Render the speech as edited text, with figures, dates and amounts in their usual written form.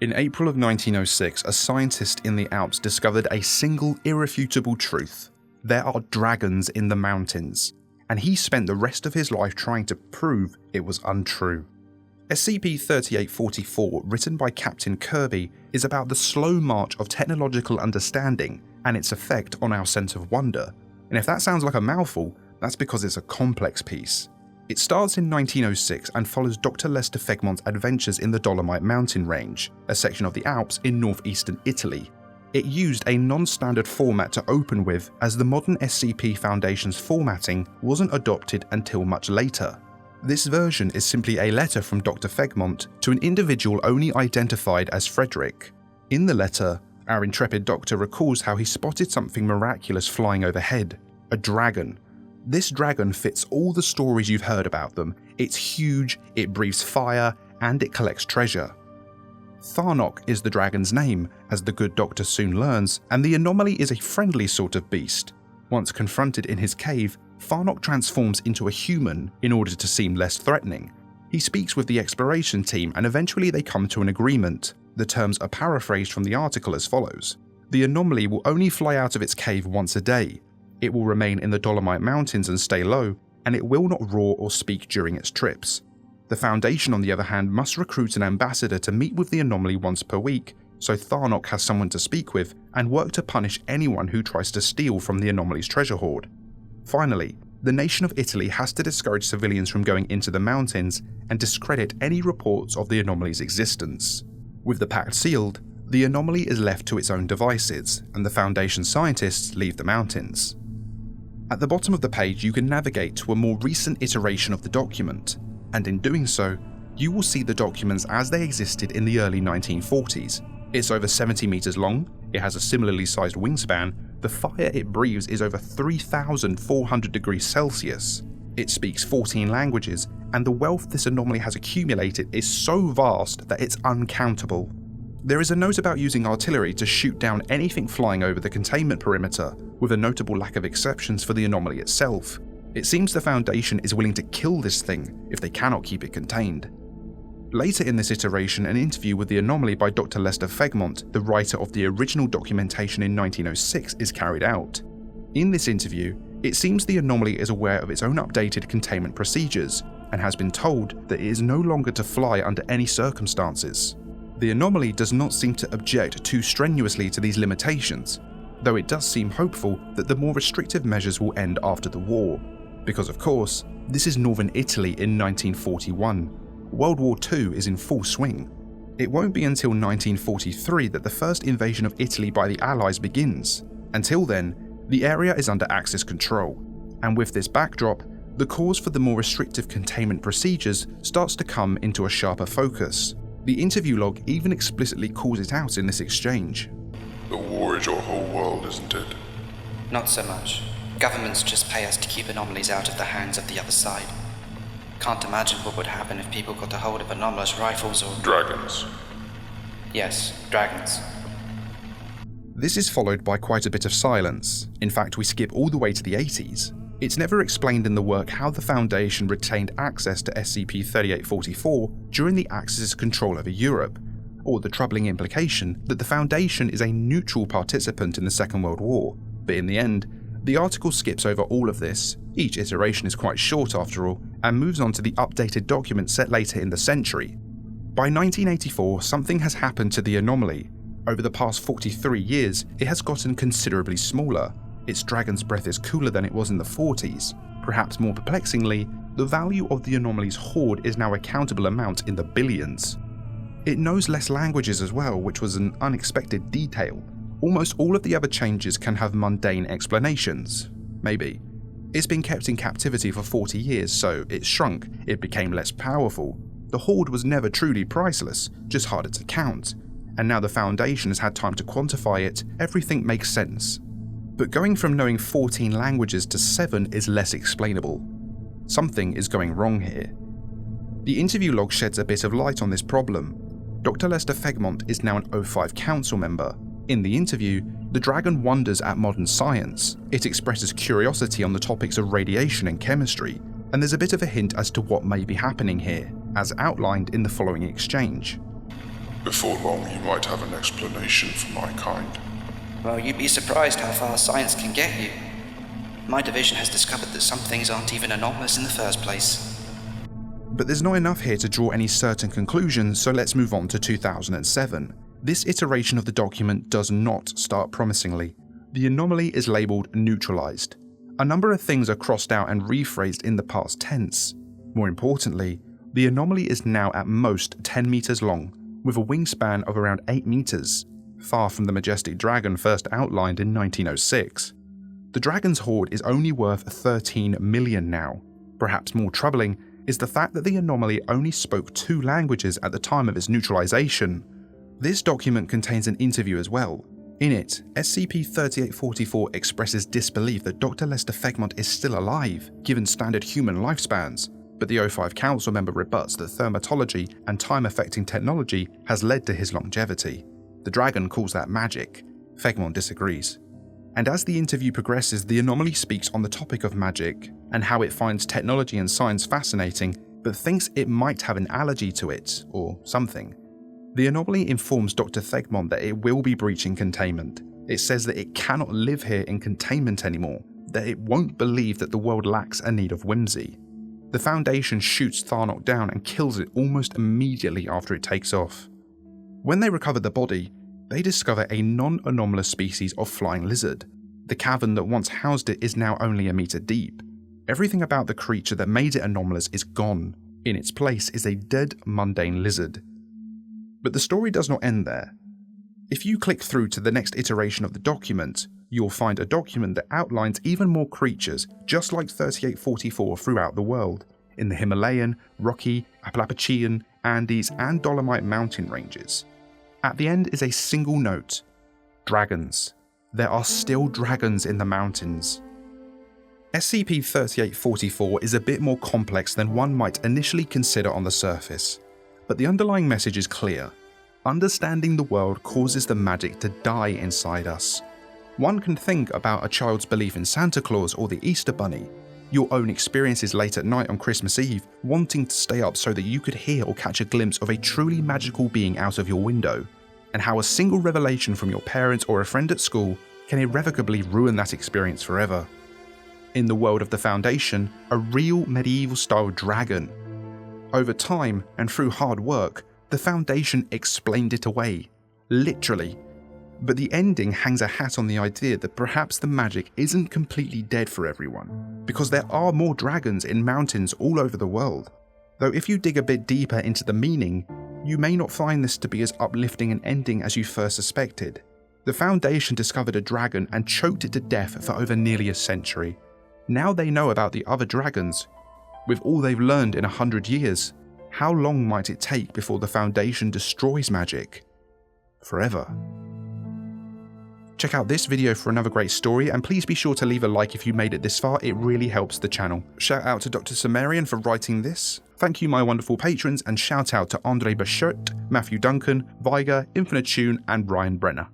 In April of 1906, a scientist in the Alps discovered a single irrefutable truth. There are dragons in the mountains, and he spent the rest of his life trying to prove it was untrue. SCP-3844, written by Captain Kirby, is about the slow march of technological understanding and its effect on our sense of wonder. And if that sounds like a mouthful, that's because it's a complex piece. It starts in 1906 and follows Dr. Lester Fegmont's adventures in the Dolomite mountain range, a section of the Alps in northeastern Italy. It used a non-standard format to open with, as the modern SCP Foundation's formatting wasn't adopted until much later. This version is simply a letter from Dr. Fegmont to an individual only identified as Frederick. In the letter, our intrepid doctor recalls how he spotted something miraculous flying overhead, a dragon. This dragon fits all the stories you've heard about them. It's huge, it breathes fire, and it collects treasure. Tharnok is the dragon's name, as the good doctor soon learns, and the anomaly is a friendly sort of beast. Once confronted in his cave, Tharnok transforms into a human in order to seem less threatening. He speaks with the exploration team and eventually they come to an agreement. The terms are paraphrased from the article as follows. The anomaly will only fly out of its cave once a day. It will remain in the Dolomite Mountains and stay low, and it will not roar or speak during its trips. The Foundation, on the other hand, must recruit an ambassador to meet with the anomaly once per week, so Tharnok has someone to speak with and work to punish anyone who tries to steal from the anomaly's treasure hoard. Finally, the nation of Italy has to discourage civilians from going into the mountains and discredit any reports of the anomaly's existence. With the pact sealed, the anomaly is left to its own devices, and the Foundation scientists leave the mountains. At the bottom of the page, you can navigate to a more recent iteration of the document, and in doing so, you will see the documents as they existed in the early 1940s. It's over 70 meters long, it has a similarly sized wingspan, the fire it breathes is over 3,400 degrees Celsius. It speaks 14 languages, and the wealth this anomaly has accumulated is so vast that it's uncountable. There is a note about using artillery to shoot down anything flying over the containment perimeter, with a notable lack of exceptions for the anomaly itself. It seems the Foundation is willing to kill this thing if they cannot keep it contained. Later in this iteration, an interview with the anomaly by Dr. Lester Fegmont, the writer of the original documentation in 1906, is carried out. In this interview, it seems the anomaly is aware of its own updated containment procedures, and has been told that it is no longer to fly under any circumstances. The anomaly does not seem to object too strenuously to these limitations, though it does seem hopeful that the more restrictive measures will end after the war. Because of course, this is northern Italy in 1941. World War II is in full swing. It won't be until 1943 that the first invasion of Italy by the Allies begins. Until then, the area is under Axis control, and with this backdrop, the cause for the more restrictive containment procedures starts to come into a sharper focus. The interview log even explicitly calls it out in this exchange. The war is your whole world, isn't it? Not so much. Governments just pay us to keep anomalies out of the hands of the other side. Can't imagine what would happen if people got a hold of anomalous rifles or... Dragons. Yes, dragons. This is followed by quite a bit of silence. In fact, we skip all the way to the 80s. It's never explained in the work how the Foundation retained access to SCP-3844 during the Axis' control over Europe, or the troubling implication that the Foundation is a neutral participant in the Second World War. But in the end, the article skips over all of this. Each iteration is quite short after all, and moves on to the updated document set later in the century. By 1984, something has happened to the anomaly. Over the past 43 years, it has gotten considerably smaller. Its dragon's breath is cooler than it was in the 40s. Perhaps more perplexingly, the value of the anomaly's hoard is now a countable amount in the billions. It knows less languages as well, which was an unexpected detail. Almost all of the other changes can have mundane explanations. Maybe. It's been kept in captivity for 40 years, so it shrunk, it became less powerful. The hoard was never truly priceless, just harder to count. And now the Foundation has had time to quantify it, everything makes sense. But going from knowing 14 languages to 7 is less explainable. Something is going wrong here. The interview log sheds a bit of light on this problem. Dr. Lester Fegmont is now an O5 council member. In the interview, the dragon wonders at modern science. It expresses curiosity on the topics of radiation and chemistry, and there's a bit of a hint as to what may be happening here, as outlined in the following exchange. Before long, you might have an explanation for my kind. Well, you'd be surprised how far science can get you. My division has discovered that some things aren't even anomalous in the first place. But there's not enough here to draw any certain conclusions, so let's move on to 2007. This iteration of the document does not start promisingly. The anomaly is labelled neutralized. A number of things are crossed out and rephrased in the past tense. More importantly, the anomaly is now at most 10 meters long, with a wingspan of around 8 meters, far from the majestic dragon first outlined in 1906. The dragon's hoard is only worth 13 million now. Perhaps more troubling is the fact that the anomaly only spoke 2 languages at the time of its neutralization. This document contains an interview as well. In it, SCP-3844 expresses disbelief that Dr. Lester Fegmont is still alive, given standard human lifespans, but the O5 Council member rebuts that thermatology and time-affecting technology has led to his longevity. The dragon calls that magic. Fegmont disagrees. And as the interview progresses, the anomaly speaks on the topic of magic and how it finds technology and science fascinating, but thinks it might have an allergy to it, or something. The anomaly informs Dr. Fegmont that it will be breaching containment. It says that it cannot live here in containment anymore, that it won't believe that the world lacks a need of whimsy. The Foundation shoots Tharnok down and kills it almost immediately after it takes off. When they recover the body, they discover a non-anomalous species of flying lizard. The cavern that once housed it is now only a meter deep. Everything about the creature that made it anomalous is gone. In its place is a dead, mundane lizard. But the story does not end there. If you click through to the next iteration of the document, you'll find a document that outlines even more creatures just like 3844 throughout the world, in the Himalayan, Rocky, Appalachian, Andes, and Dolomite mountain ranges. At the end is a single note: dragons. There are still dragons in the mountains. SCP-3844 is a bit more complex than one might initially consider on the surface, but the underlying message is clear. Understanding the world causes the magic to die inside us. One can think about a child's belief in Santa Claus or the Easter Bunny, your own experiences late at night on Christmas Eve, wanting to stay up so that you could hear or catch a glimpse of a truly magical being out of your window, and how a single revelation from your parents or a friend at school can irrevocably ruin that experience forever. In the world of the Foundation, a real medieval-style dragon. Over time, and through hard work, the Foundation explained it away. Literally. But the ending hangs a hat on the idea that perhaps the magic isn't completely dead for everyone, because there are more dragons in mountains all over the world. Though if you dig a bit deeper into the meaning, you may not find this to be as uplifting an ending as you first suspected. The Foundation discovered a dragon and choked it to death for over nearly a century. Now they know about the other dragons. With all they've learned in 100 years, how long might it take before the Foundation destroys magic? Forever. Check out this video for another great story, and please be sure to leave a like if you made it this far, it really helps the channel. Shout out to Dr. Sumerian for writing this. Thank you my wonderful patrons, and shout out to Andre Bachert, Matthew Duncan, Viger, Infinite Tune, and Ryan Brenner.